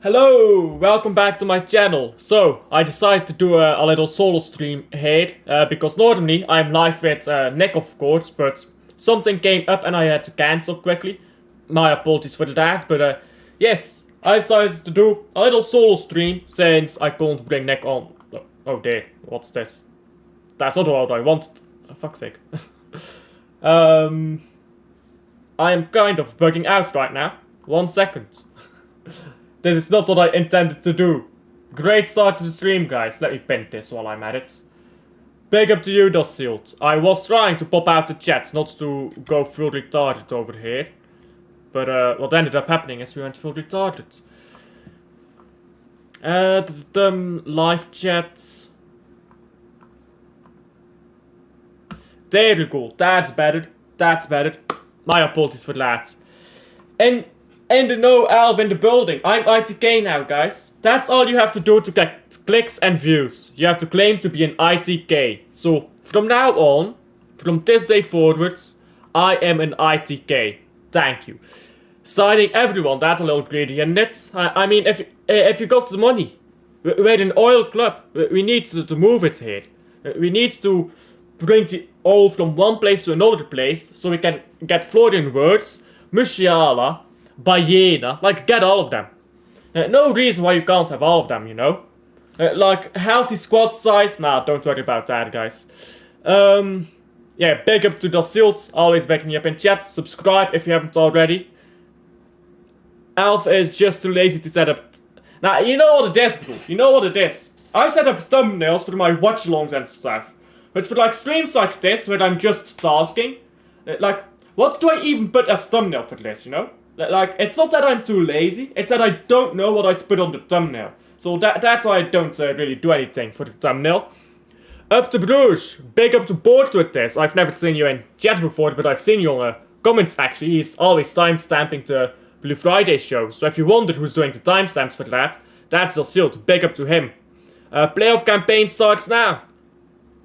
Hello, welcome back to my channel. So, I decided to do a little solo stream here, because normally I'm live with Nick of course, but something came up and I had to cancel quickly. My apologies for that, but yes, I decided to do a little solo stream since I couldn't bring Nick on. Oh dear, what's this? That's not what I wanted. Oh, fuck's sake. I am kind of bugging out right now. 1 second. This is not what I intended to do. Great start to the stream, guys. Let me pin this while I'm at it. Big up to you, Dasilt. I was trying to pop out the chat, not to go full retarded over here. But what ended up happening is we went full retarded. Live chat. There we go. That's better. That's better. My apologies for that. And no Alv in the building. I'm ITK now, guys. That's all you have to do to get clicks and views. You have to claim to be an ITK. So, from now on, from this day forwards, I am an ITK. Thank you. Signing everyone, that's a little greedy, isn't it? I mean, if you got the money, we're an oil club. We need to move it here. We need to bring the oil from one place to another place, so we can get Florian words, Musiala, Ballena, like get all of them. No reason why you can't have all of them, you know? Like healthy squad size, nah, don't worry about that, guys. Yeah, big up to Dasilt, always backing me up in chat. Subscribe if you haven't already. Alf is just too lazy to set up. Now, you know what it is, bro. You know what it is. I set up thumbnails for my watch-alongs and stuff. But for like streams like this, where I'm just talking, like, what do I even put as thumbnail for this, you know? Like, it's not that I'm too lazy, it's that I don't know what I'd put on the thumbnail. So that's why I don't really do anything for the thumbnail. Up to Bruges, big up to board with this. I've never seen you in chat before, but I've seen you on comments actually. He's always timestamping the Blue Friday show. So if you wondered who's doing the timestamps for that, that's Dasilt, big up to him. Playoff campaign starts now.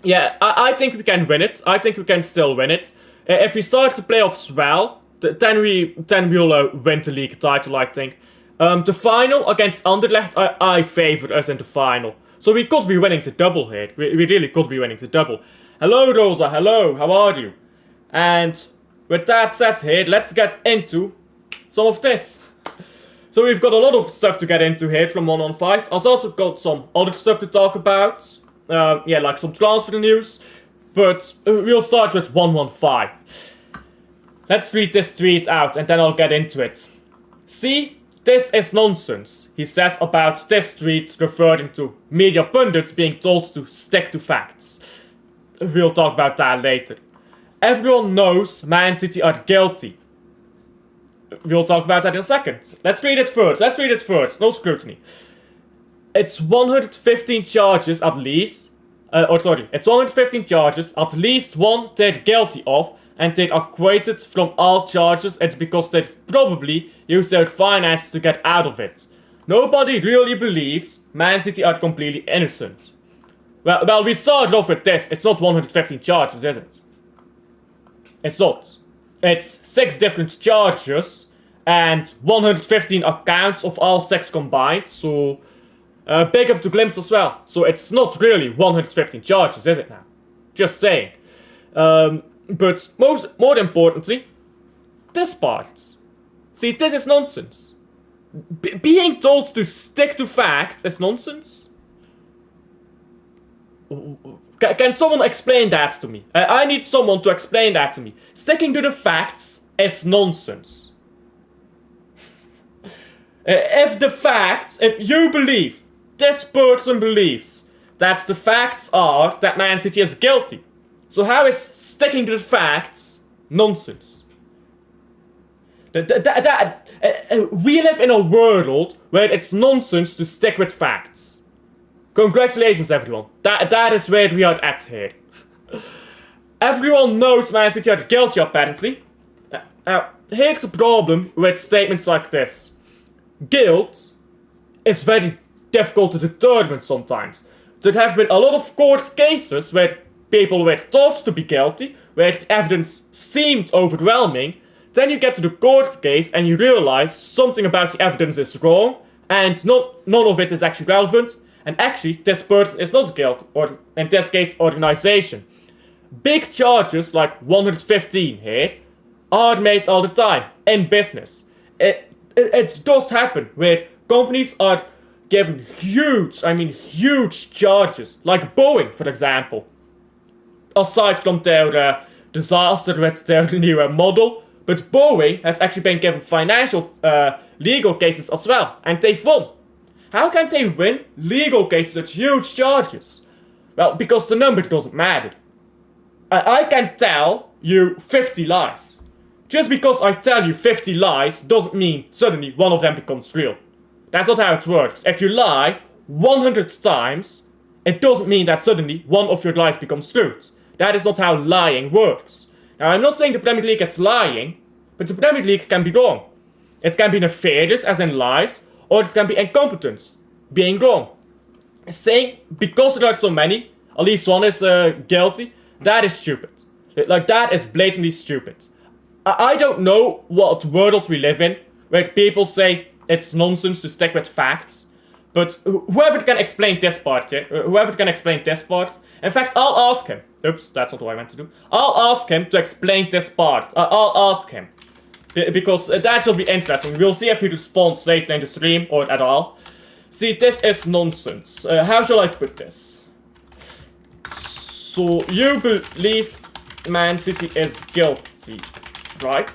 Yeah, I think we can win it. I think we can still win it. If we start the playoffs well, then we'll win the league title, I think. The final against Anderlecht, I favor us in the final. So we could be winning the double here. We really could be winning the double. Hello, Rosa. Hello. How are you? And with that said here, let's get into some of this. So we've got a lot of stuff to get into here from 1-on-5. I've also got some other stuff to talk about. Yeah, like some transfer news. But we'll start with 1-1-5. Let's read this tweet out and then I'll get into it. See, this is nonsense, he says about this tweet referring to media pundits being told to stick to facts. We'll talk about that later. Everyone knows Man City are guilty. We'll talk about that in a second. Let's read it first. No scrutiny. It's 115 charges at least. It's 115 charges, at least one they're guilty of, and they're acquitted from all charges. It's because they've probably used their finances to get out of it. Nobody really believes Man City are completely innocent. Well, we started off with this. It's not 115 charges, is it? It's not. It's 6 different charges and 115 accounts of all 6 combined, so big up to Glimpse as well. So it's not really 115 charges, is it now? Just saying. But more importantly, this part. See, this is nonsense. Being told to stick to facts is nonsense? Can someone explain that to me? I need someone to explain that to me. Sticking to the facts is nonsense. If you believe, this person believes that the facts are that Man City is guilty. So how is sticking to the facts nonsense? We live in a world where it's nonsense to stick with facts. Congratulations, everyone. That is where we are at here. Everyone knows Man City are guilty, apparently. Here's the problem with statements like this. Guilt is very difficult to determine sometimes. There have been a lot of court cases where people were thought to be guilty, where the evidence seemed overwhelming. Then you get to the court case and you realize something about the evidence is wrong, and none of it is actually relevant, and actually this person is not guild, or in this case organization. Big charges like 115 here are made all the time in business. It does happen where companies are given huge, I mean huge charges, like Boeing for example. Aside from their disaster with their new model, but Boeing has actually been given financial legal cases as well, and they've won. How can they win legal cases with huge charges? Well, because the number doesn't matter. I can tell you 50 lies. Just because I tell you 50 lies doesn't mean suddenly one of them becomes real. That's not how it works. If you lie 100 times, it doesn't mean that suddenly one of your lies becomes truth. That is not how lying works. Now, I'm not saying the Premier League is lying, but the Premier League can be wrong. It can be nefarious, as in lies, or it can be incompetence, being wrong. Saying, because there are so many, at least one is guilty, that is stupid. Like, that is blatantly stupid. I don't know what world we live in, where people say it's nonsense to stick with facts. But whoever can explain this part, whoever can explain this part, in fact, I'll ask him. Oops, that's not what I meant to do. I'll ask him to explain this part. I'll ask him. Because that should be interesting. We'll see if he responds later in the stream or at all. See, this is nonsense. How shall I put this? So, you believe Man City is guilty, right?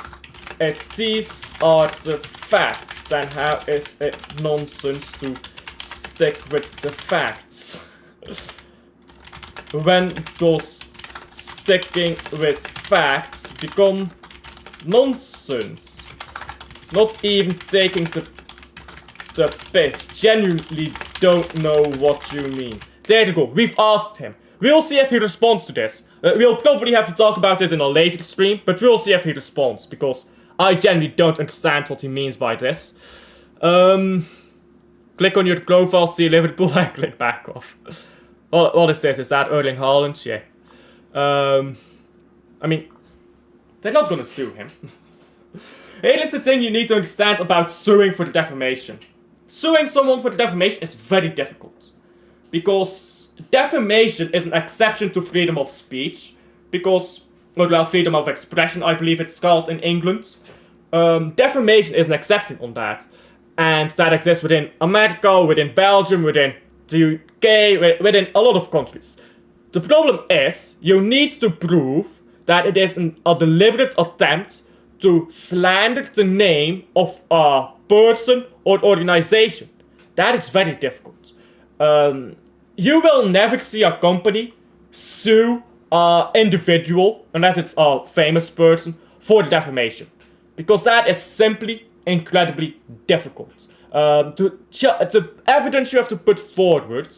If these are the facts, then how is it nonsense to stick with the facts? When does sticking with facts become nonsense? Not even taking the piss. Genuinely don't know what you mean. There you go. We've asked him. We'll see if he responds to this. We'll probably have to talk about this in a later stream, but we'll see if he responds, because I genuinely don't understand what he means by this. Click on your profile, see Liverpool, and click back off. All it says is that Erling Haaland, yeah. I mean, they're not gonna sue him. Here is the thing you need to understand about suing for the defamation. Suing someone for the defamation is very difficult. Because defamation is an exception to freedom of speech. Because, well, freedom of expression, I believe it's called in England. Defamation is an exception on that. And that exists within America, within Belgium, within the UK, within a lot of countries. The problem is, you need to prove that it is a deliberate attempt to slander the name of a person or organization. That is very difficult. You will never see a company sue an individual, unless it's a famous person, for defamation. Because that is simply incredibly difficult. The evidence you have to put forward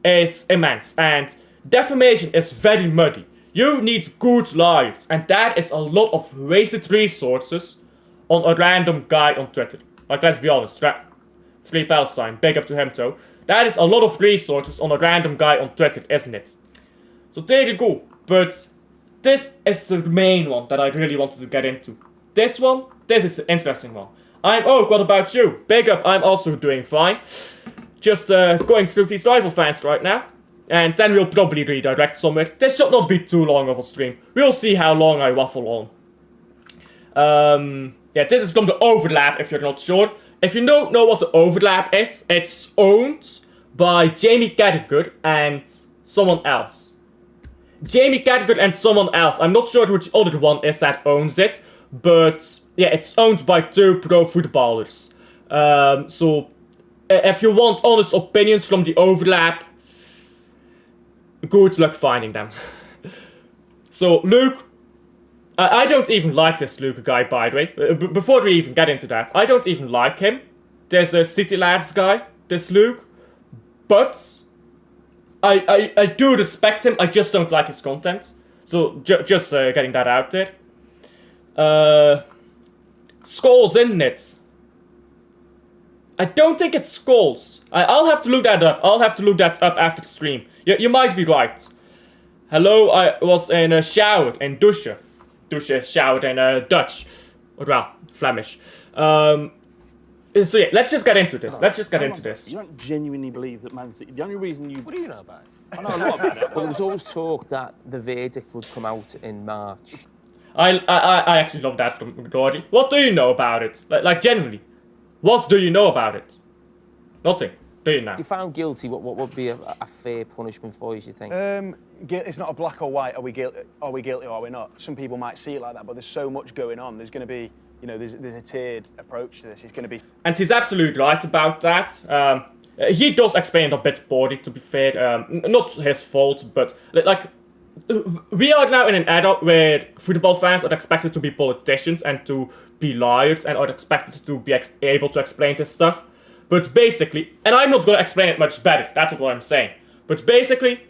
is immense, and defamation is very muddy. You need good lawyers, and that is a lot of wasted resources on a random guy on Twitter. Like, let's be honest, Free Palestine, big up to him too. That is a lot of resources on a random guy on Twitter, isn't it? So there you go. But this is the main one that I really wanted to get into. This is the interesting one. What about you? Big up, I'm also doing fine. Just going through these rival fans right now. And then we'll probably redirect somewhere. This should not be too long of a stream. We'll see how long I waffle on. Yeah, this is from the Overlap, if you're not sure. If you don't know what the Overlap is, it's owned by Jamie Carragher and someone else. Jamie Carragher and someone else. I'm not sure which other one is that owns it. But yeah, it's owned by 2 pro footballers. So if you want honest opinions from the Overlap, good luck finding them. So Luke, I don't even like this Luke guy, by the way. Before we even get into that, I don't even like him. There's a City Lads guy, this Luke. But I do respect him, I just don't like his content. So just getting that out there. Skulls, isn't it? I don't think it's skulls. I'll have to look that up. I'll have to look that up after the stream. You might be right. Hello, I was in a shower in douche. Douche is showered in Dutch. Or well, Flemish. So yeah, let's just get into this. Let's just get into this. You don't genuinely believe that Man City... The only reason you... What do you know about it? I know a lot about it. Well, there was always talk that the verdict would come out in March. I actually love that from Gordy. What do you know about it? Like genuinely, what do you know about it? Nothing. Do you now? If you found guilty, what would be a fair punishment for you, do you think? It's not a black or white. Are we guilty or are we not? Some people might see it like that, but there's so much going on. There's going to be, you know, there's a tiered approach to this. It's going to be. And he's absolutely right about that. He does explain it a bit poorly, to be fair. Not his fault, but like we are now in an era where football fans are expected to be politicians and to be lawyers and are expected to be able to explain this stuff. But basically, and I'm not going to explain it much better, that's what I'm saying. But basically,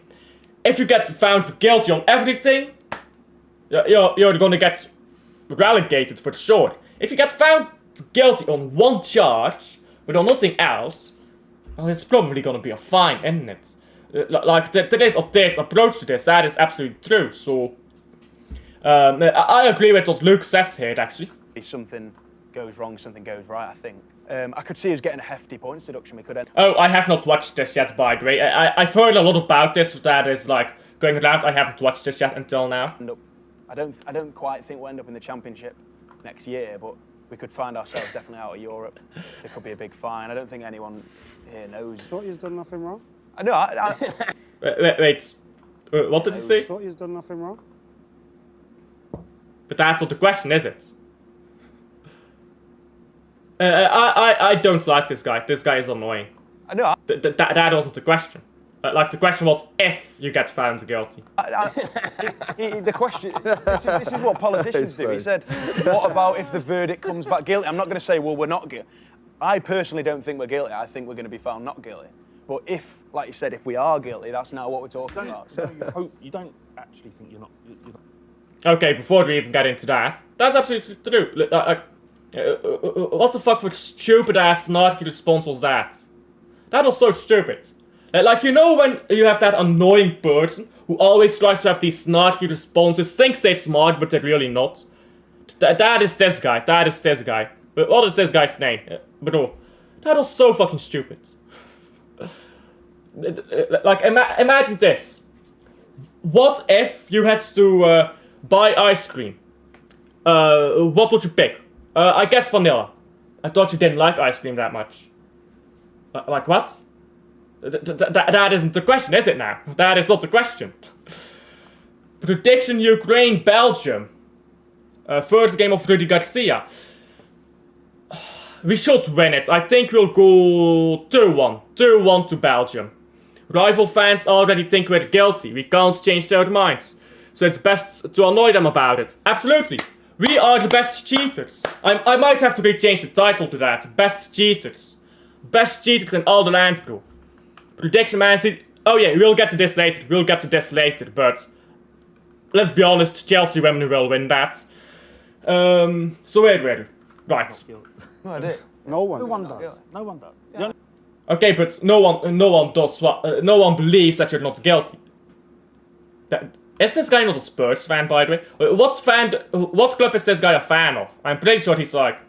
if you get found guilty on everything, you're going to get relegated for sure. If you get found guilty on one charge, but on nothing else, well, it's probably going to be a fine, isn't it? Like, there is a tiered approach to this, that is absolutely true. So, I agree with what Luke says here, actually. If something goes wrong, something goes right, I think. I could see us getting a hefty points deduction. We could end. Oh, I have not watched this yet, by the way. I've heard a lot about this that is like going around. I haven't watched this yet until now. I don't quite think we'll end up in the Championship next year, but we could find ourselves definitely out of Europe. There could be a big fine. I don't think anyone here knows. Thought you've done nothing wrong. I know. Wait. What did he say? Thought you've done nothing wrong. But that's not the question, is it? I don't like this guy. This guy is annoying. I know. That wasn't the question. Like, the question was if you get found guilty. The question, this is what politicians do. He said, what about if the verdict comes back guilty? I'm not going to say, well, we're not guilty. I personally don't think we're guilty. I think we're going to be found not guilty. But if, like you said, if we are guilty, that's now what we're talking about. So. You don't actually think you're not... Okay, before we even get into that, that's absolutely true. What the fuck for stupid-ass snarky response was that? That was so stupid. Like, you know when you have that annoying person who always tries to have these snarky responses, thinks they're smart, but they're really not? That is this guy. That is this guy. What is this guy's name? Bro, that was so fucking stupid. Like, imagine this. What if you had to buy ice cream? What would you pick? I guess vanilla. I thought you didn't like ice cream that much. Like what? That isn't the question, is it now? That is not the question. Prediction Ukraine-Belgium. First game of Rudy Garcia. We should win it. I think we'll go 2-1. 2-1 to Belgium. Rival fans already think we're guilty. We can't change their minds. So it's best to annoy them about it. Absolutely. We are the best cheaters. I might have to rechange the title to that. Best cheaters. Best cheaters in all the land, bro. Prediction Man City. Oh yeah, we'll get to this later. But let's be honest, Chelsea women will win that. So wait. Right. No, I did. No one. No one does. No one does. Yeah. Okay, but no one does what. No one believes that you're not guilty. Is this guy not a Spurs fan, by the way? What club is this guy a fan of? I'm pretty sure he's like...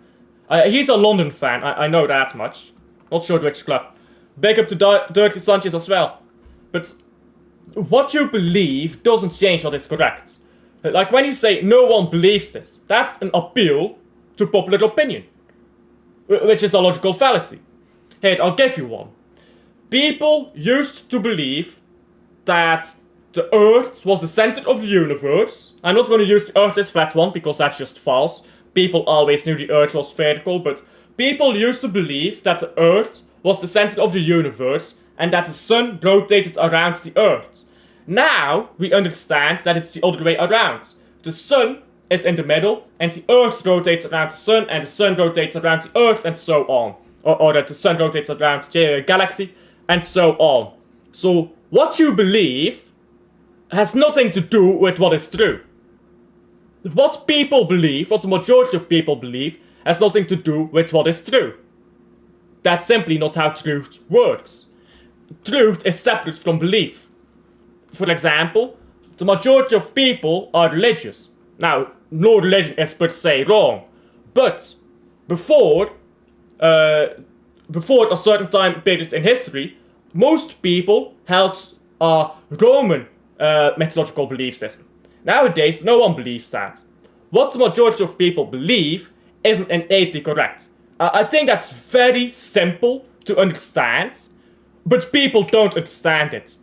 he's a London fan, I know that much. Not sure which club. Big up to Dirty Sanchez as well. But what you believe doesn't change what is correct. Like when you say no one believes this, that's an appeal to popular opinion. Which is a logical fallacy. Hey, I'll give you one. People used to believe that the Earth was the center of the universe. I'm not going to use the Earth as flat one because that's just false. People always knew the Earth was vertical, but people used to believe that the Earth was the center of the universe and that the sun rotated around the Earth. Now we understand that it's the other way around. The sun is in the middle and the Earth rotates around the sun and the sun rotates around the Earth and so on. Or that the sun rotates around the galaxy and so on. So what you believe has nothing to do with what is true. What people believe, what the majority of people believe, has nothing to do with what is true. That's simply not how truth works. Truth is separate from belief. For example, the majority of people are religious. Now, no religion is per se wrong, but before, before a certain time period in history, most people held a Roman mythological belief system. Nowadays, no one believes that. What the majority of people believe isn't innately correct. I think that's very simple to understand, but people don't understand it.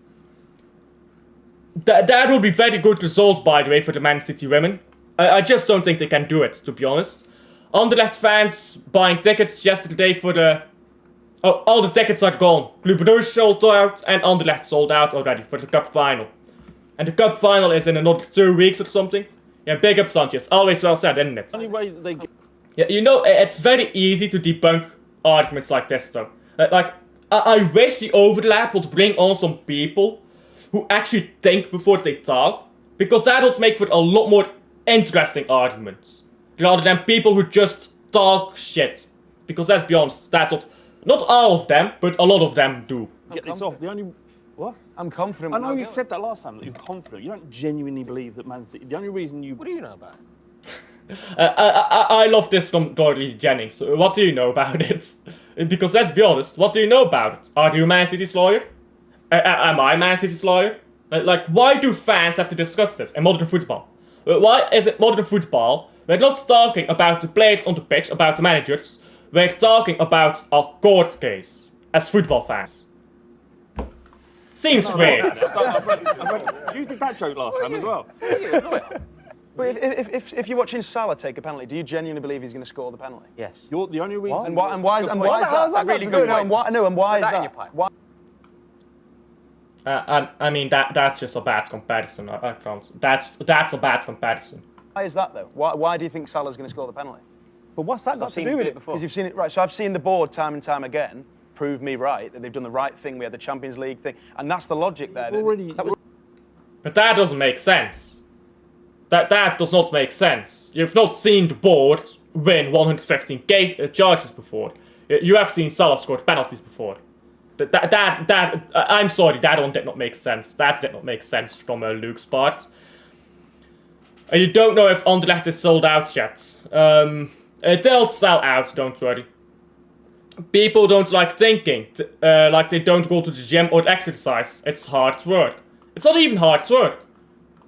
That will be very good result, by the way, for the Man City women. I just don't think they can do it, to be honest. Anderlecht fans buying tickets yesterday for the... Oh, all the tickets are gone. Club Brugge sold out and Anderlecht sold out already for the cup final. And the cup final is in another 2 weeks or something. Yeah, big up Sanchez. Always well said, isn't it? The only way that they get... Yeah, you know, it's very easy to debunk arguments like this, though. I wish the overlap would bring on some people who actually think before they talk, because that would make for a lot more interesting arguments, rather than people who just talk shit. Because let's be honest, that's what, not all of them, but a lot of them do. Get this off. The only... What? I'm confident. I know we'll you get said that last time, that you're confident. You don't genuinely believe that Man City... The only reason you... What do you know about it? I love this from Dorothy Jennings. What do you know about it? Because let's be honest, what do you know about it? Are you Man City's lawyer? Am I Man City's lawyer? Why do fans have to discuss this in modern football? Why is it modern football? We're not talking about the players on the pitch, about the managers. We're talking about a court case as football fans. Seems weird. You did that joke last time as well. But if you're watching Salah take a penalty, do you genuinely believe he's going to score the penalty? Yes. You're the only reason... And why is What the hell has that got to do with it? And why is Put that in your that? pipe. Why? I mean, that's just a bad comparison. I can't. That's a bad comparison. Why is that though? Why do you think Salah's going to score the penalty? But what's that got to do with it? Because you've seen it, right? So I've seen the board time and time again prove me right that they've done the right thing. We had the Champions League thing, and that's the logic there. Already... But that doesn't make sense. That does not make sense. You've not seen the board win 115 charges before. You have seen Salah score penalties before. I'm sorry, that one did not make sense. That did not make sense from Luke's part. You don't know if Anderlecht is sold out yet. They'll sell out, don't worry. People don't like thinking, like they don't go to the gym or exercise. It's hard work. It's not even hard work.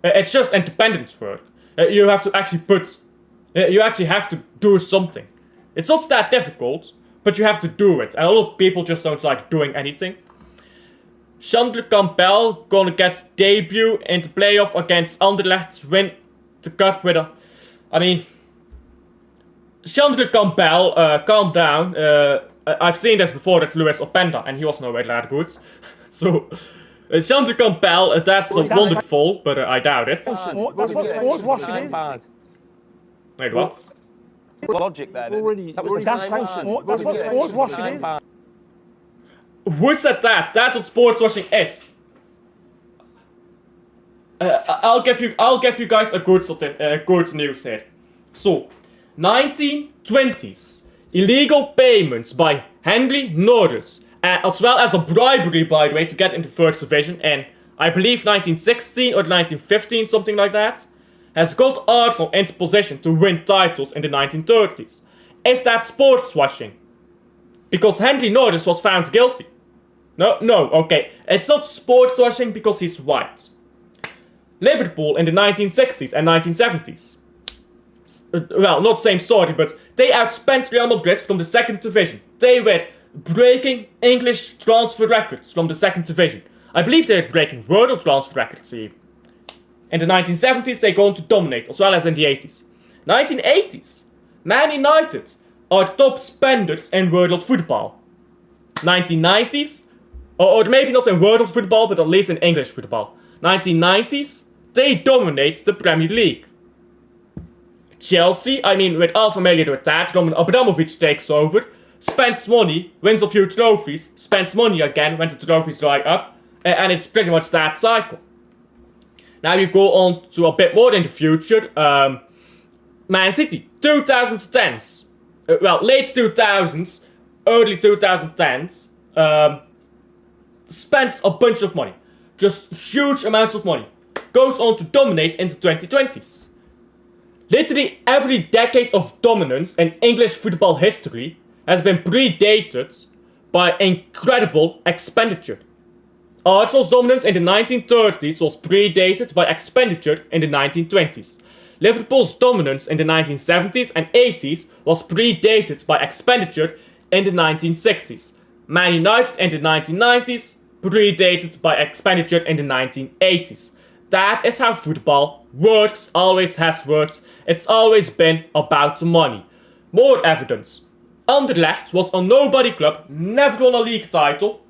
It's just independent work. You have to actually you actually have to do something. It's not that difficult, but you have to do it. And a lot of people just don't like doing anything. Chandler Campbell gonna get debut in the playoff against Anderlecht, win the cup with a... I mean... Chandler Campbell, calm down. I've seen this before with Luis Openda, and he was nowhere that good. So... Chandler Campbell, that's wonderful, but I doubt it. That's what sports washing is. Bad. Wait, what? Logic there. Already... That was That's what sports washing is. Who said that? That's what sports washing is. I'll give you guys a good news here. So, 1920s illegal payments by Henry Norris, as well as a bribery, by the way, to get into first division in, I believe, 1916 or 1915, something like that, has got Arsenal into position to win titles in the 1930s. Is that sports washing? Because Henry Norris was found guilty. No, okay. It's not sports washing because he's white. Liverpool in the 1960s and 1970s. Well, not same story, but they outspent Real Madrid from the second division. They were breaking English transfer records from the second division. I believe they were breaking world transfer records even. In the 1970s, they go on to dominate, as well as in the 80s. 1980s, Man United are top spenders in world football. 1990s, or maybe not in world football, but at least in English football. 1990s, they dominate the Premier League. Chelsea, I mean, we're all familiar with that. Roman Abramovich takes over, spends money, wins a few trophies, spends money again when the trophies dry up, and it's pretty much that cycle. Now you go on to a bit more in the future. Man City, 2010s. Late 2000s, early 2010s, spends a bunch of money. Just huge amounts of money. Goes on to dominate in the 2020s. Literally every decade of dominance in English football history has been predated by incredible expenditure. Arsenal's dominance in the 1930s was predated by expenditure in the 1920s. Liverpool's dominance in the 1970s and 80s was predated by expenditure in the 1960s. Man United in the 1990s predated by expenditure in the 1980s. That is how football works, always has worked. It's always been about the money. More evidence. Anderlecht was a nobody club, never won a league title.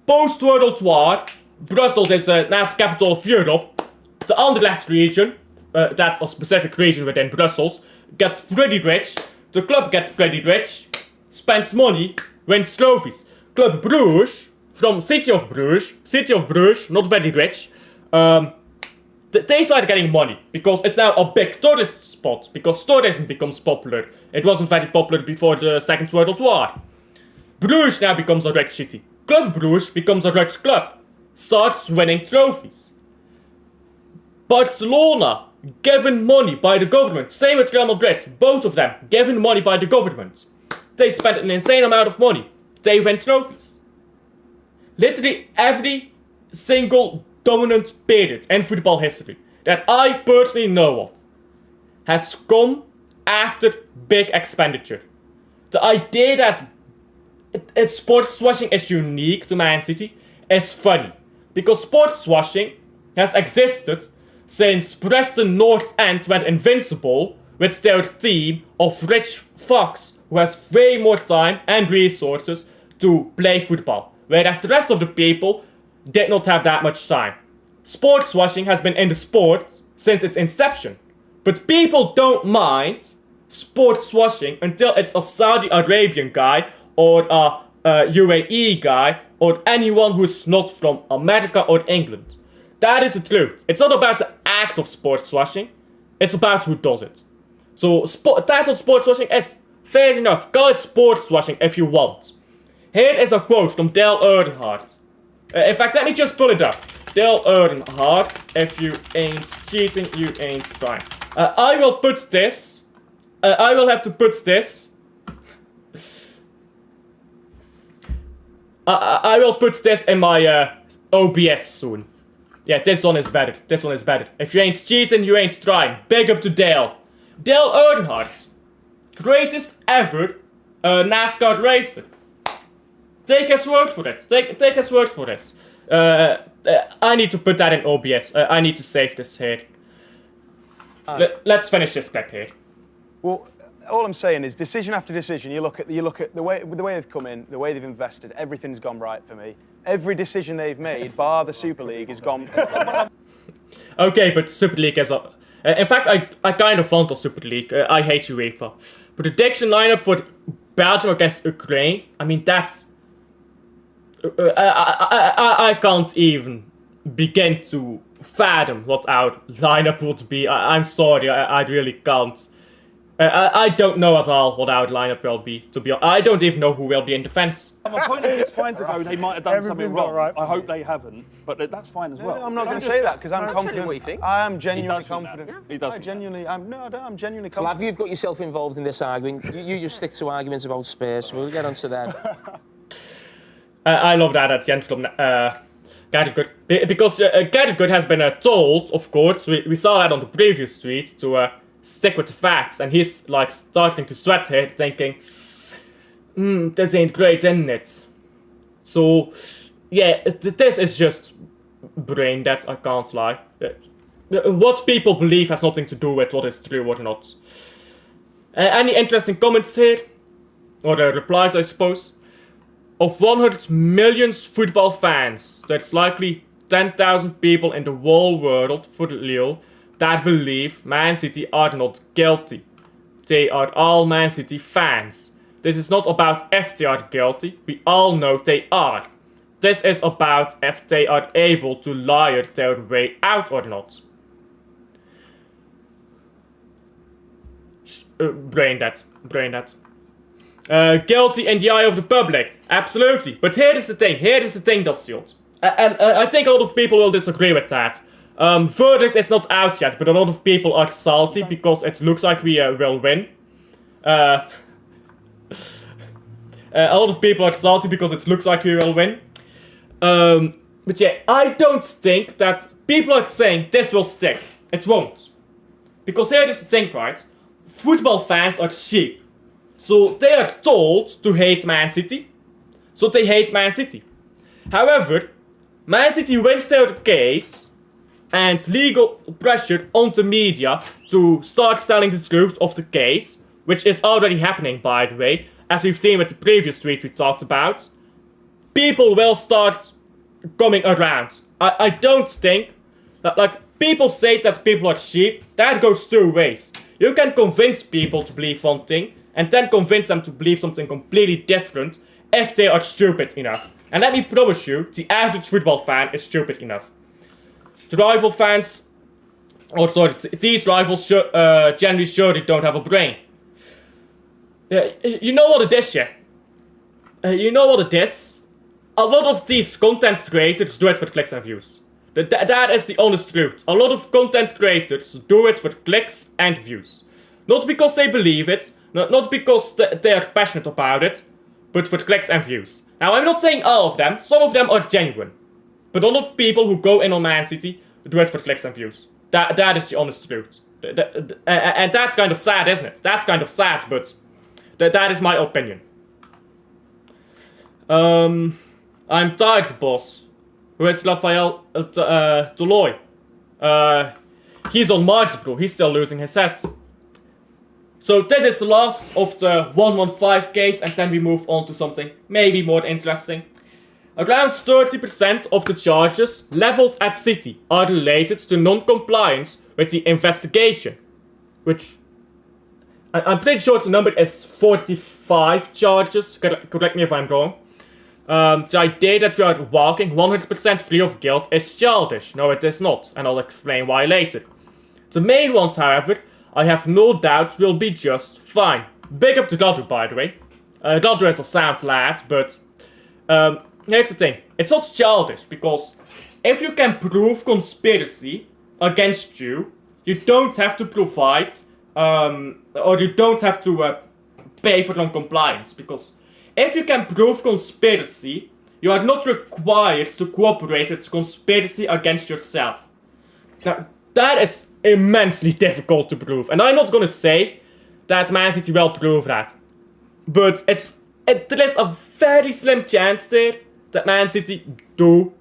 Post-World War, Brussels is now the capital of Europe. The Anderlecht region, that's a specific region within Brussels, gets pretty rich. The club gets pretty rich, spends money, wins trophies. Club Bruges, from City of Bruges, not very rich. They started getting money because it's now a big tourist spot, because tourism becomes popular. It wasn't very popular before the Second World War. Bruges now becomes a rich city. Club Bruges becomes a rich club, starts winning trophies. Barcelona, given money by the government, same with Real Madrid, both of them given money by the government. They spend an insane amount of money, they win trophies. Literally every single dominant period in football history that I personally know of has come after big expenditure. The idea that sports washing is unique to Man City is funny, because sports washing has existed since Preston North End went invincible with their team of rich fucks who has way more time and resources to play football, whereas the rest of the people did not have that much time. Sports washing has been in the sport since its inception, but people don't mind sports washing until it's a Saudi Arabian guy or a UAE guy or anyone who's not from America or England. That is the truth. It's not about the act of sports washing, it's about who does it. So that's what sports washing is. Fair enough, call it sports washing if you want. Here is a quote from Dale Earnhardt. In fact, let me just pull it up. Dale Earnhardt, if you ain't cheating, you ain't trying. I will put this. I will have to put this. I will put this in my OBS soon. Yeah, this one is better. This one is better. If you ain't cheating, you ain't trying. Big up to Dale. Dale Earnhardt, greatest ever NASCAR racer. Take his word for it. Take his word for it. I need to put that in OBS. I need to save this here. Let's finish this clip here. Well, all I'm saying is decision after decision. You look at the way they've come in, the way they've invested. Everything's gone right for me. Every decision they've made, bar the Super League, has gone. Okay, but Super League is a. In fact, I kind of want the Super League. I hate UEFA. But the prediction lineup for Belgium against Ukraine. I mean, that's. I can't even begin to fathom what our lineup would be. I'm sorry, I really can't. I don't know at all what our lineup will be, to be honest. I don't even know who will be in defence. My point is, it's fine to go, they might have done something Everything's not wrong. right. I hope they haven't, but that's fine as well. I'm not going to say that because I'm Tell me confident. what you think. I am genuinely He does think that. confident. He does I think genuinely. I'm genuinely Slav, confident. you've got yourself involved in this argument. You just stick to arguments about Spurs, so we'll get on to them. I love that at the end from Gadget, because Gadget has been told, of course, we saw that on the previous tweet, to stick with the facts, and he's like starting to sweat here, thinking, this ain't great, isn't it? So, yeah, this is just brain dead, I can't lie. What people believe has nothing to do with what is true or not. Any interesting comments here? Or replies, I suppose? Of 100 million football fans, there's likely 10,000 people in the whole world, for Lille, that believe Man City are not guilty. They are all Man City fans. This is not about if they are guilty, we all know they are. This is about if they are able to lie their way out or not. Brain dead. Guilty in the eye of the public, absolutely. But here is the thing, Dassiot. And I think a lot of people will disagree with that. Verdict is not out yet, but a lot of people are salty because it looks like we will win. A lot of people are salty because it looks like we will win. But yeah, I don't think that people are saying this will stick. It won't. Because here is the thing, right? Football fans are sheep. So they are told to hate Man City. So they hate Man City. However, Man City wins their case and legal pressure on the media to start telling the truth of the case, which is already happening, by the way, as we've seen with the previous tweet we talked about. People will start coming around. I don't think that, like, people say that people are sheep. That goes two ways. You can convince people to believe one thing, and then convince them to believe something completely different if they are stupid enough. And let me promise you, the average football fan is stupid enough. The rival fans, or sorry, these rivals generally surely don't have a brain. You know what it is, yeah? You know what it is? A lot of these content creators do it for clicks and views. That is the honest truth. A lot of content creators do it for clicks and views. Not because they believe it, not because they are passionate about it, but for clicks and views. Now, I'm not saying all of them. Some of them are genuine. But a lot of people who go in on Man City do it for clicks and views. That is the honest truth. And that's kind of sad, isn't it? That's kind of sad, but that is my opinion. I'm tired, boss. Who is Raphael Toloi? He's on Mars, bro. He's still losing his head. So this is the last of the 115 case, and then we move on to something maybe more interesting. Around 30% of the charges leveled at City are related to non-compliance with the investigation. Which, I'm pretty sure the number is 45 charges, correct me if I'm wrong. The idea that we are walking 100% free of guilt is childish. No, it is not, and I'll explain why later. The main ones, however, I have no doubt will be just fine. Big up to Dadu, by the way. Dadu is a sound lad, but here's the thing. It's not childish, because if you can prove conspiracy against you, you don't have to provide, or you don't have to pay for non-compliance, because if you can prove conspiracy, you are not required to cooperate with conspiracy against yourself. Now, that is immensely difficult to prove. And I'm not gonna say that Man City will prove that. But there is a very slim chance there that Man City do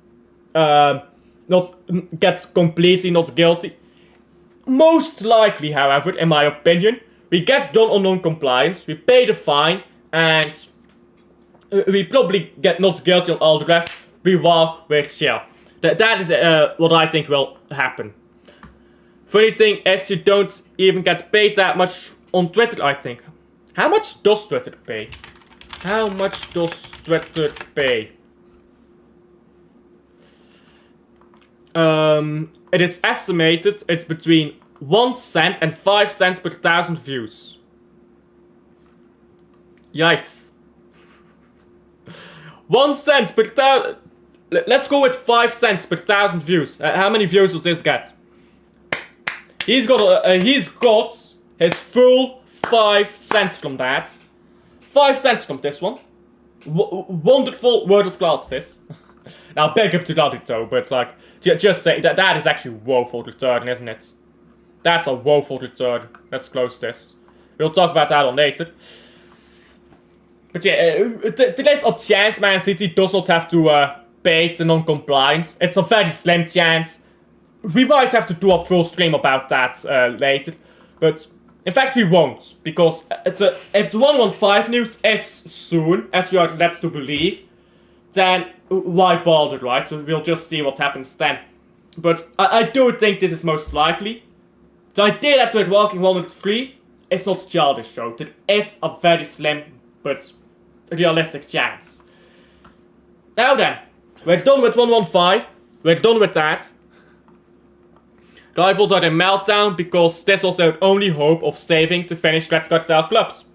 not get completely not guilty. Most likely, however, in my opinion, we get done on non-compliance, we pay the fine, and we probably get not guilty on all the rest. We walk with chill. That is what I think will happen. Funny thing is, you don't even get paid that much on Twitter, I think. How much does Twitter pay? How much does Twitter pay? It is estimated it's between 1 cent and 5 cents per 1,000 views. Yikes. 1 cent per 1,000. Let's go with 5 cents per 1,000 views. How many views does this get? He's got his full 5 cents from that. 5 cents from this one. Wonderful world class this. Now big up to Radito, but it's like just say that is actually woeful return, isn't it? That's a woeful return. Let's close this. We'll talk about that on later. But yeah, there is a chance Man City does not have to pay the non-compliance. It's a very slim chance. We might have to do a full stream about that later. But in fact we won't. Because if the 115 news is soon, as we are led to believe, then why bother, right? So we'll just see what happens then. But I do think this is most likely. The idea that we're walking 103 is not childish, though. There is a very slim but realistic chance. Now then, we're done with 115. We're done with that. Rivals are in meltdown because this was their only hope of saving the Finnish Red Cartel clubs.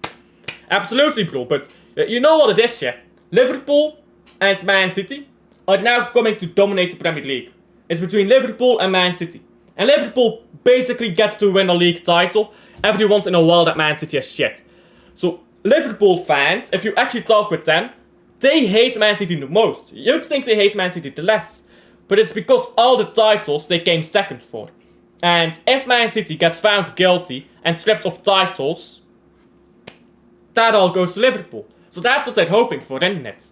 Absolutely, bro, but you know what it is, yeah? Liverpool and Man City are now coming to dominate the Premier League. It's between Liverpool and Man City. And Liverpool basically gets to win a league title every once in a while that Man City is shit. So Liverpool fans, if you actually talk with them, they hate Man City the most. You'd think they hate Man City the less. But it's because all the titles they came second for. And if Man City gets found guilty and stripped of titles, that all goes to Liverpool. So that's what they're hoping for, isn't it?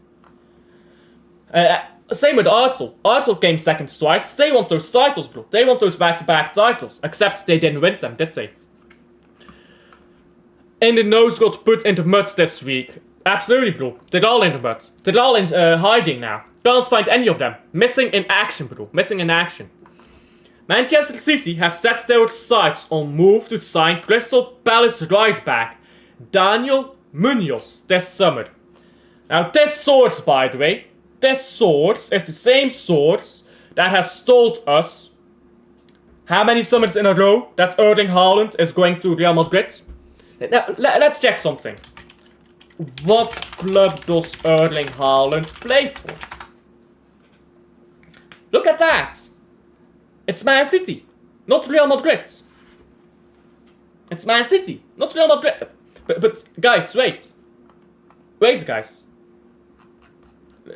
Same with Arsenal. Arsenal came second twice. They want those titles, bro. They want those back-to-back titles. Except they didn't win them, did they? And the nose got put in the mud this week. Absolutely, bro. They're all in the mud. They're all in hiding now. Can't find any of them. Missing in action, bro. Missing in action. Manchester City have set their sights on move to sign Crystal Palace right back Daniel Munoz this summer. Now this source, by the way, this source is the same source that has told us how many summers in a row that Erling Haaland is going to Real Madrid. Now, let's check something. What club does Erling Haaland play for? Look at that. It's Man City, not Real Madrid. It's Man City, not Real Madrid. But guys, wait. Wait, guys.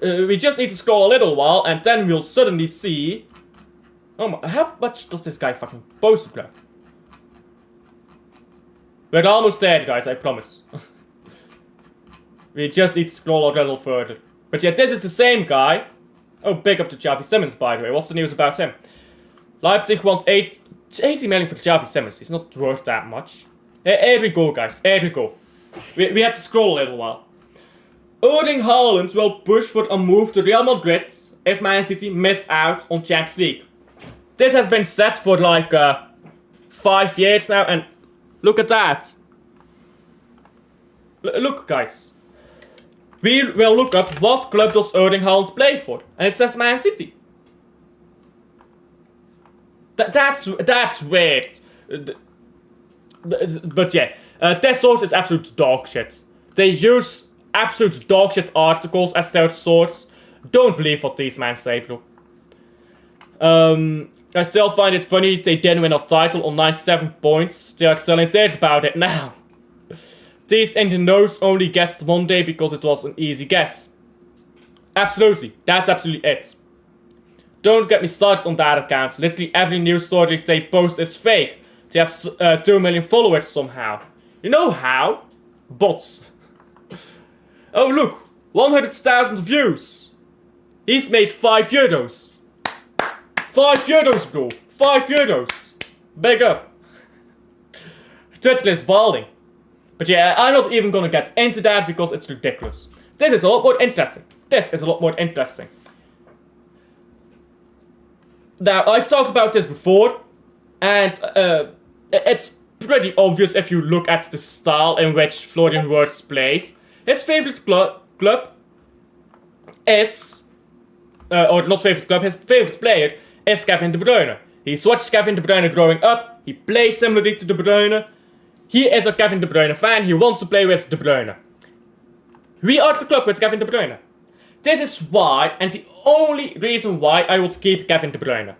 We just need to scroll a little while and then we'll suddenly see... Oh my, how much does this guy fucking post to grab? We're almost there, guys, I promise. We just need to scroll a little further. But yeah, this is the same guy. Oh, big up to Xavi Simons, by the way. What's the news about him? Leipzig want 80 million for Xavi Simons. He's not worth that much. Here we go, guys. Here we go. We had to scroll a little while. Erling Haaland will push for a move to Real Madrid if Man City miss out on Champions League. This has been set for like 5 years now, and look at that. Look, guys. We will look up what club does Erling Haaland play for, and it says Man City. That's weird. But yeah, this source is absolute dog shit. They use absolute dog shit articles as their source. Don't believe what these men say, bro. I still find it funny they didn't win a title on 97 points. They are still in tears about it now. These in the nose only guessed Monday because it was an easy guess. Absolutely, that's absolutely it. Don't get me started on that account. Literally every news story they post is fake. They have 2 million followers somehow. You know how? Bots. Oh look, 100,000 views. He's made €5. €5, bro. €5. Big up. Twitter is balling. But yeah, I'm not even gonna get into that because it's ridiculous. This is a lot more interesting. This is a lot more interesting. Now, I've talked about this before, and it's pretty obvious if you look at the style in which Florian Wirtz plays. His favorite club is, or not favorite club, his favorite player is Kevin De Bruyne. He's watched Kevin De Bruyne growing up, he plays similarly to De Bruyne. He is a Kevin De Bruyne fan, he wants to play with De Bruyne. We are the club with Kevin De Bruyne. This is why, and the only reason why I would keep Kevin De Bruyne.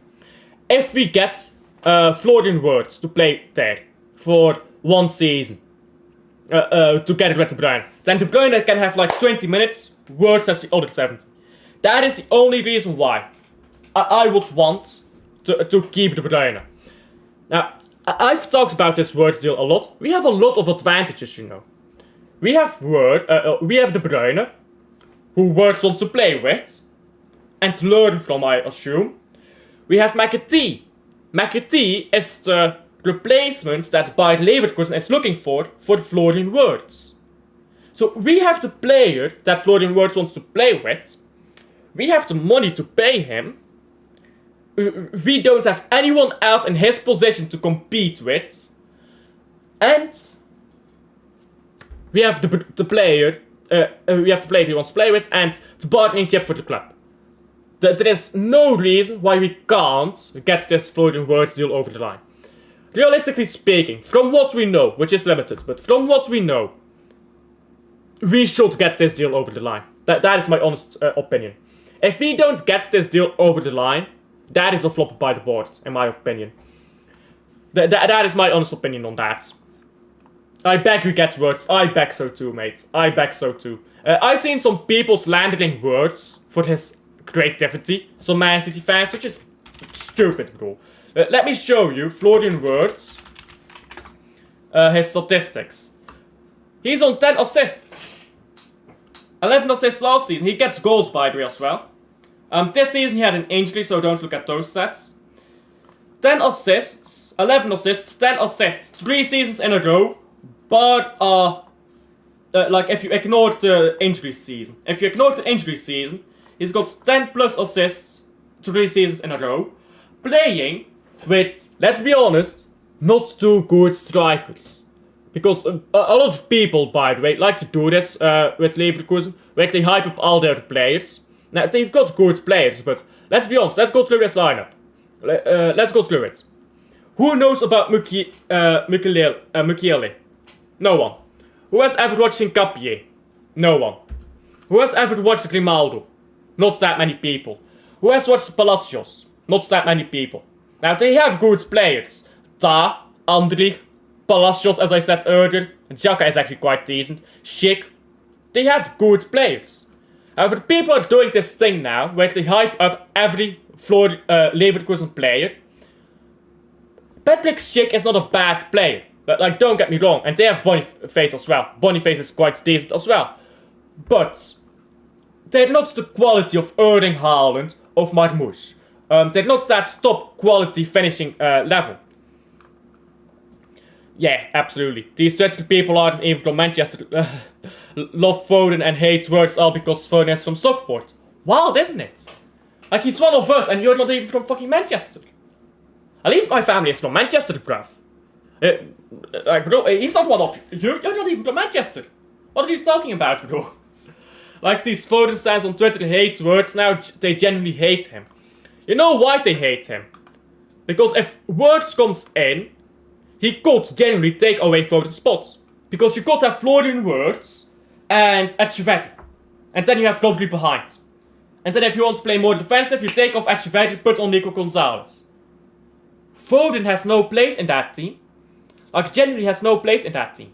If we get Florian Wirtz to play there for 1 season, together with De Bruyne, then De Bruyne can have like 20 minutes, Wirtz has the other 70. That is the only reason why I would want to keep De Bruyne. Now, I've talked about this Wirtz deal a lot. We have a lot of advantages, you know. We have De Bruyne, who Wirtz wants to play with, and learn from, I assume. We have McAtee. McAtee is the replacement that Bayer Leverkusen is looking for Florian Wirtz. So we have the player that Florian Wirtz wants to play with. We have the money to pay him. We don't have anyone else in his position to compete with. And we have the player he wants to play with and the bargaining chip for the club. There is no reason why we can't get this Florian Wirtz deal over the line. Realistically speaking, from what we know, which is limited, but from what we know, we should get this deal over the line. That is my honest opinion. If we don't get this deal over the line, that is a flop by the board, in my opinion. That is my honest opinion on that. I beg you get words. I beg so too, mate. I beg so too. I've seen some people slandering words for his creativity. Some Man City fans, which is stupid, bro. Let me show you Florian Wirtz. His statistics. He's on 10 assists. 11 assists last season. He gets goals, by the way, as well. This season he had an injury, so don't look at those stats. 10 assists, 11 assists, 10 assists, 3 seasons in a row. But, like, if you ignore the injury season. If you ignore the injury season, he's got 10 plus assists 3 seasons in a row. Playing with, let's be honest, not too good strikers. Because a lot of people, by the way, like to do this with Leverkusen, where they hype up all their players. Now, they've got good players, but let's be honest, let's go through this lineup. Let's go through it. Who knows about Mukiele? No one. Who has ever watched Hincapié? No one. Who has ever watched Grimaldo? Not that many people. Who has watched Palacios? Not that many people. Now, they have good players. Ta, Andrich, Palacios, as I said earlier. Xhaka is actually quite decent. Schick. They have good players. However, people are doing this thing now, where they hype up every Leverkusen player. Patrick Schick is not a bad player. But, like, don't get me wrong. And they have Boniface as well. Boniface is quite decent as well. But they're not the quality of Erling Haaland, of Marmoush. They're not that top quality finishing level. Yeah, absolutely. These 20 people aren't even from Manchester. Love Foden and hate Wirtz all because Foden is from Stockport. Wild, isn't it? Like, he's one of us and you're not even from fucking Manchester. At least my family is from Manchester, bruv. Like, bro, he's not one of you. You're not even from Manchester. What are you talking about, bro? Like, these Foden stands on Twitter hate Wirtz, now they genuinely hate him. You know why they hate him? Because if Wirtz comes in, he could genuinely take away Foden's spots. Because you could have Florian Wirtz and Etcheverry. And then you have Rodri behind. And then if you want to play more defensive, you take off Etcheverry, put on Nico Gonzalez. Foden has no place in that team. Like, genuinely has no place in that team.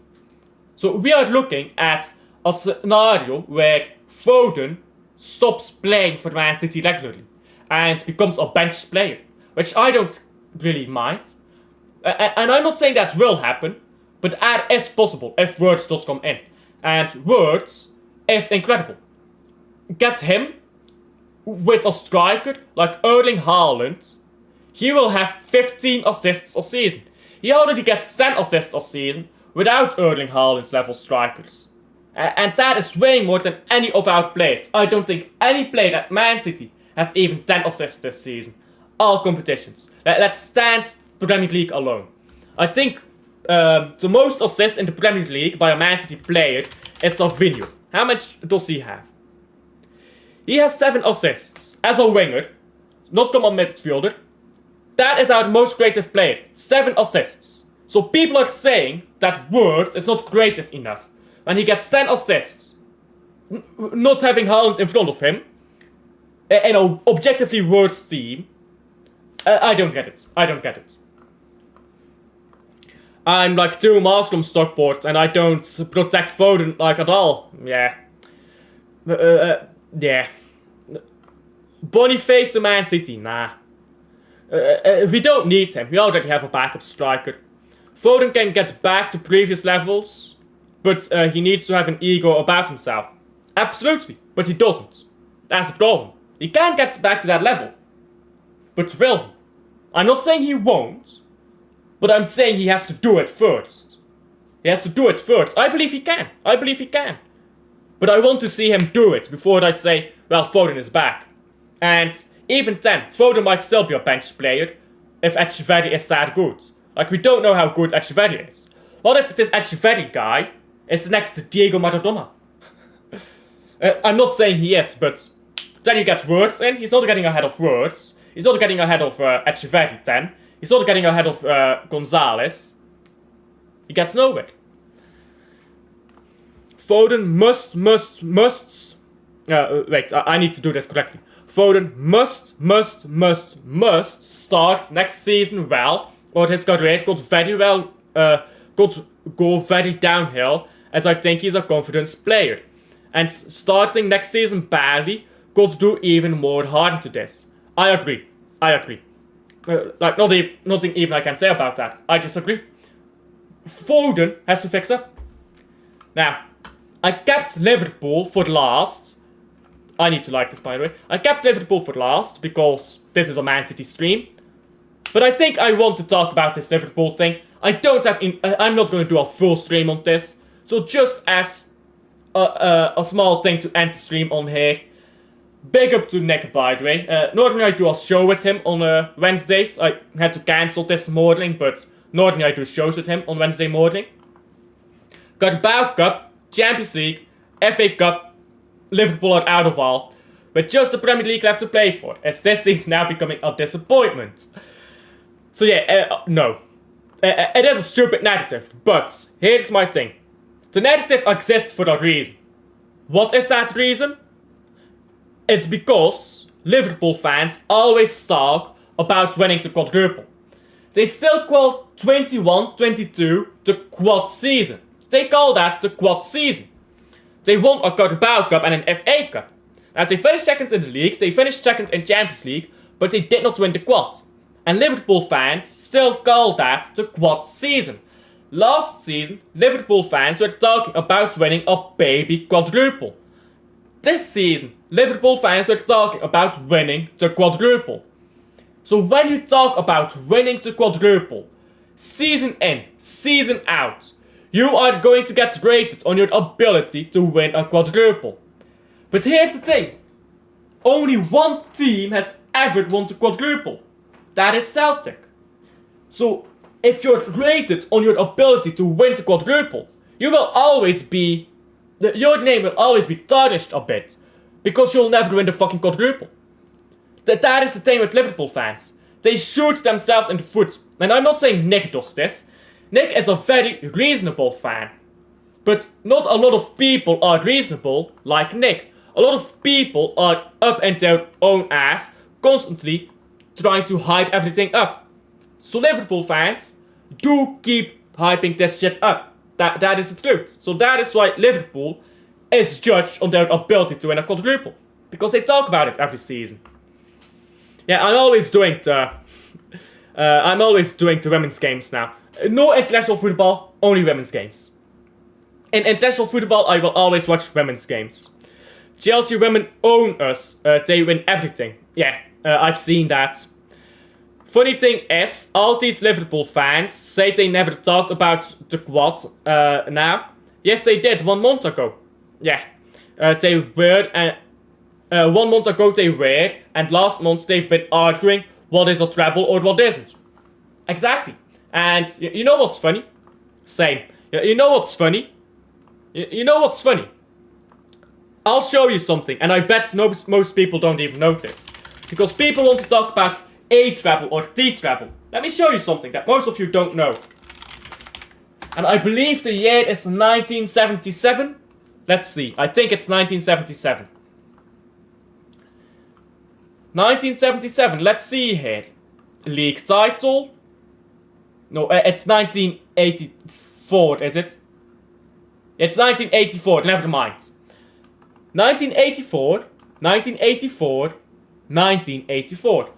So we are looking at a scenario where Foden stops playing for Man City regularly. And becomes a bench player. Which I don't really mind. And I'm not saying that will happen, but that is possible if Wirtz does come in. And Wirtz is incredible. Get him with a striker like Erling Haaland, he will have 15 assists a season. He already gets 10 assists a season without Erling Haaland's level strikers. And that is way more than any of our players. I don't think any player at Man City has even 10 assists this season. All competitions. Let's stand Premier League alone. I think the most assists in the Premier League by a Man City player is Savinho. How much does he have? He has 7 assists as a winger, not from a midfielder. That is our most creative player. 7 assists. So people are saying that Wirtz is not creative enough. When he gets 10 assists, not having Haaland in front of him, in an objectively Wirtz team, I don't get it. I don't get it. I'm like 2 miles from Stockport and I don't protect Foden like at all. Yeah. Yeah. Boniface to Man City, nah. We don't need him. We already have a backup striker. Foden can get back to previous levels, but he needs to have an ego about himself. Absolutely, but he doesn't. That's the problem. He can get back to that level, but will he? I'm not saying he won't, but I'm saying he has to do it first. He has to do it first. I believe he can. I believe he can. But I want to see him do it before I say, well, Foden is back. And even then, Foden might still be a bench player if Etcheverry is that good. Like, we don't know how good Etcheverry is. What if this Etcheverry guy is next to Diego Maradona? I'm not saying he is, but then you get Wirtz in. He's not getting ahead of Wirtz. He's not getting ahead of Etcheverry 10. He's not getting ahead of Gonzalez. He gets nowhere. Foden must... wait, I need to do this correctly. Foden must start next season well, or his career got very well could go very downhill, as I think he's a confidence player. And starting next season badly could do even more harm to this. I agree. Like, nothing even I can say about that. I just agree. Foden has to fix up. Now, I kept Liverpool for last. I need to like this, by the way. I kept Liverpool for last because this is a Man City stream. But I think I want to talk about this Liverpool thing. I'm not going to do a full stream on this. So just as a small thing to end the stream on here. Big up to Nick, by the way. Normally I do a show with him on Wednesdays. I had to cancel this morning, but normally I do shows with him on Wednesday morning. Carabao Cup, Champions League, FA Cup, Liverpool are out of all. With just the Premier League left to play for, as this is now becoming a disappointment. So yeah, no. It is a stupid narrative, but here's my thing. The narrative exists for a reason. What is that reason? It's because Liverpool fans always talk about winning the quadruple. They still call 21-22 the quad season. They call that the quad season. They won a Carabao Cup and an FA Cup. Now they finished second in the league, they finished second in Champions League, but they did not win the quad. And Liverpool fans still call that the quad season. Last season, Liverpool fans were talking about winning a baby quadruple. This season, Liverpool fans were talking about winning the quadruple. So when you talk about winning the quadruple, season in, season out, you are going to get rated on your ability to win a quadruple. But here's the thing. Only one team has ever won the quadruple. That is Celtic. So if you're rated on your ability to win the quadruple, your name will always be tarnished a bit. Because you'll never win the fucking quadruple. That is the thing with Liverpool fans. They shoot themselves in the foot. And I'm not saying Nick does this. Nick is a very reasonable fan. But not a lot of people are reasonable like Nick. A lot of people are up in their own ass, constantly trying to hype everything up. So Liverpool fans, do keep hyping this shit up. That is the truth. So that is why Liverpool is judged on their ability to win a quadruple. Because they talk about it every season. Yeah, I'm always doing the women's games now. No international football, only women's games. In international football, I will always watch women's games. Chelsea women own us. They win everything. Yeah, I've seen that. Funny thing is, all these Liverpool fans say they never talked about the quad now. Yes, they did 1 month ago. Yeah, they were, 1 month ago they were, and last month they've been arguing what is a treble or what isn't. Exactly. And you know what's funny? Same. You know what's funny? You know what's funny? I'll show you something, and I bet most people don't even notice. Because people want to talk about A treble or D treble. Let me show you something that most of you don't know. And I believe the year is 1977. Let's see, I think it's 1977. 1977, let's see here. League title. No, it's 1984, is it? It's 1984, never mind. 1984, 1984, 1984.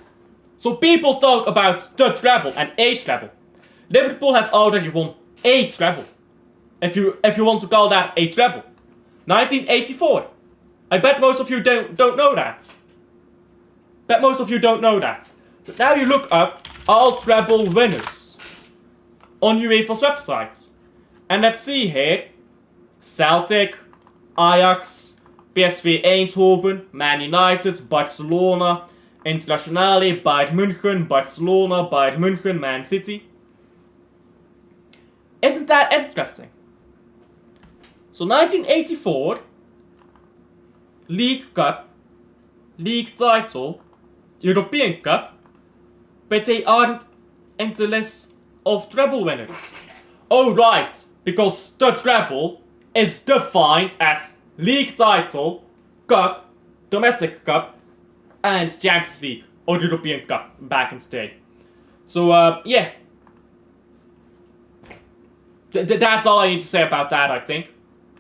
So people talk about the treble and a treble. Liverpool have already won a treble. If you want to call that a treble. 1984. I bet most of you don't know that. Bet most of you don't know that. But now you look up all treble winners on UEFA's website. And let's see here. Celtic, Ajax, PSV Eindhoven, Man United, Barcelona, Internazionale, Bayern München, Barcelona, Bayern München, Man City. Isn't that interesting? So 1984, League Cup, League title, European Cup, but they aren't in the list of treble winners. Oh right, because the treble is defined as League title, Cup, Domestic Cup, and Champions League, or European Cup, back in the day. So, yeah. That's all I need to say about that, I think.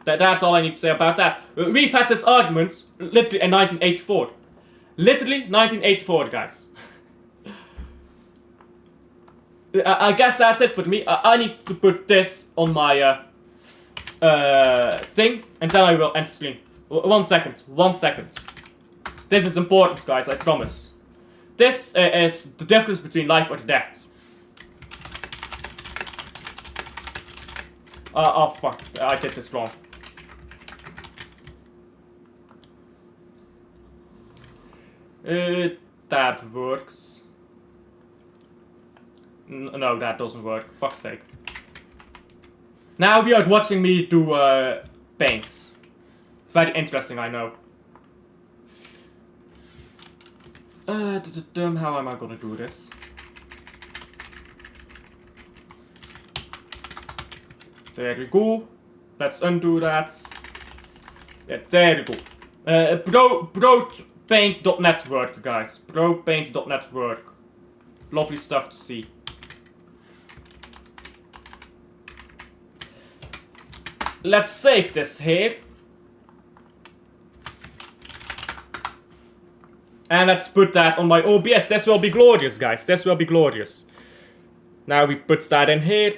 That's all I need to say about that. We've had this argument literally in 1984. Literally 1984, guys. I guess that's it for me. I need to put this on my thing, and then I will end the stream. 1 second. 1 second. This is important, guys, I promise. This is the difference between life or death. Oh fuck, I did this wrong. That works. No, that doesn't work. Fuck's sake. Now we are watching me do paint. Very interesting, I know. How am I gonna do this? There we go. Let's undo that. Yeah, there we go. Broadpaint.net work, guys. Broadpaint.net work. Lovely stuff to see. Let's save this here. And let's put that on my OBS. This will be glorious, guys. This will be glorious. Now we put that in here.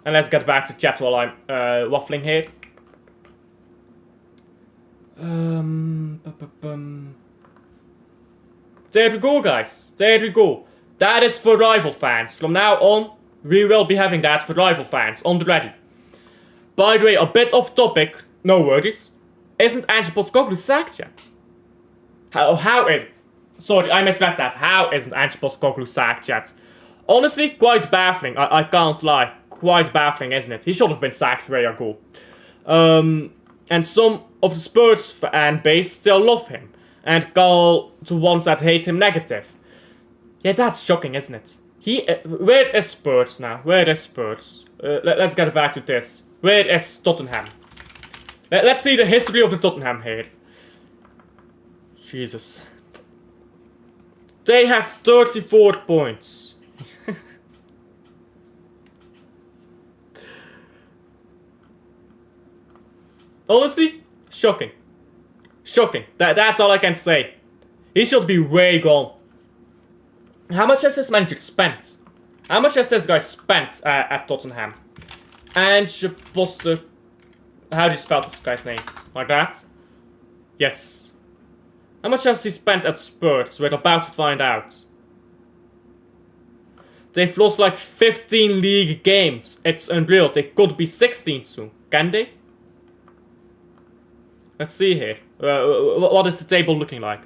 And let's get back to chat while I'm waffling here. There we go, guys. There we go. That is for rival fans. From now on, we will be having that for rival fans on the ready. By the way, a bit off topic, no worries. Isn't Ange Postecoglou sacked yet? How is it? Sorry, I misread that. How isn't Ange Postecoglou sacked yet? Honestly, quite baffling. I can't lie. Quite baffling, isn't it? He should have been sacked way ago. And some of the Spurs fan base still love him and call the ones that hate him negative. Yeah, that's shocking, isn't it? Where is Spurs now? Where is Spurs? Let's get back to this. Where is Tottenham? Let's see the history of the Tottenham here. Jesus. They have 34 points. Honestly, shocking. Shocking. That's all I can say. He should be way gone. How much has this manager spent? How much has this guy spent at Tottenham? And Poste... How do you spell this guy's name? Like that? Yes. How much has he spent at Spurs? We're about to find out. They've lost like 15 league games. It's unreal. They could be 16 soon. Can they? Let's see here. What is the table looking like?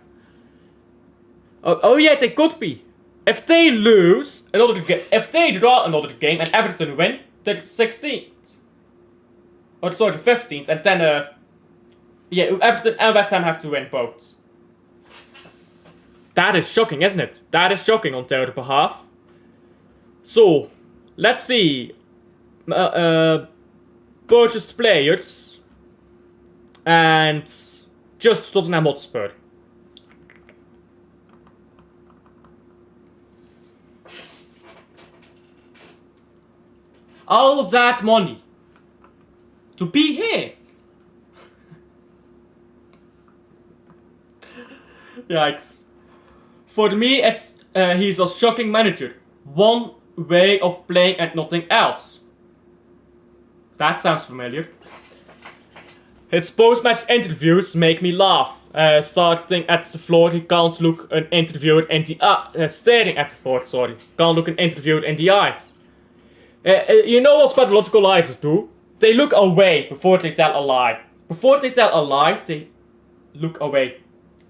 Oh yeah, they could be. If they lose another game, if they draw another game and Everton win, they're 16th. Or sorry, 15th, and then yeah, Everton and West Ham have to win both. That is shocking, isn't it? That is shocking on their behalf. So, let's see. Purchased players. And just Tottenham Hotspur. All of that money to be here. Yikes. For me, it's he's a shocking manager. One way of playing and nothing else. That sounds familiar. His post-match interviews make me laugh. Starting at the floor, he can't look an interviewer in the staring at the floor. Sorry, can't look an interviewer in the eyes. You know what pathological liars do? They look away before they tell a lie. Before they tell a lie, they look away.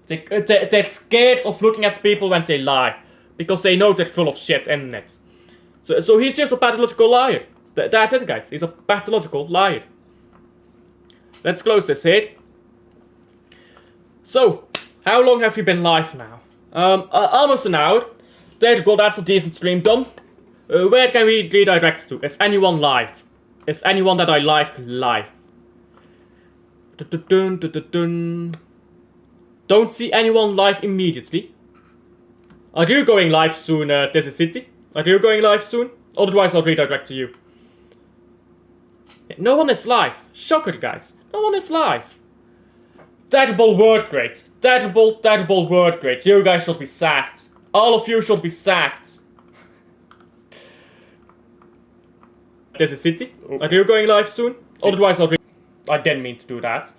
They're scared of looking at people when they lie, because they know they're full of shit, isn't it? So he's just a pathological liar. That's it, guys. He's a pathological liar. Let's close this here. So, how long have you been live now? Almost an hour. There you go, that's a decent stream done. Where can we redirect to? Is anyone live? Is anyone that I like live? Don't see anyone live immediately. Are you going live soon, Desert City? Are you going live soon? Otherwise, I'll redirect to you. No one is live. Shocker, guys. No one is live. Terrible word grade. Terrible word grade. You guys should be sacked. All of you should be sacked. Desert City? Are you going live soon? Otherwise, I didn't mean to do that.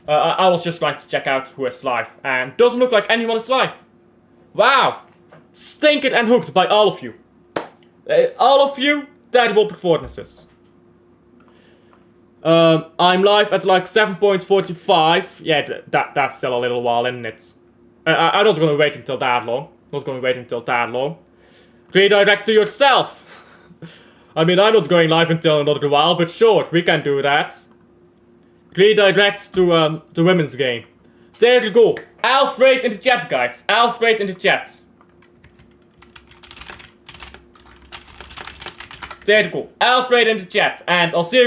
I was just trying to check out who is live. And doesn't look like anyone is live. Wow. Stinked and hooked by all of you. All of you, terrible performances. I'm live at like 7.45. Yeah, that's still a little while, isn't it? I'm not gonna wait until that long. Not gonna wait until that long. Redirect to yourself. I mean, I'm not going live until another while, but sure, we can do that. Redirect to the women's game. There you go. Alfred in the chat, guys. Alfred in the chat. There you go. Alfred in the chat, and I'll see you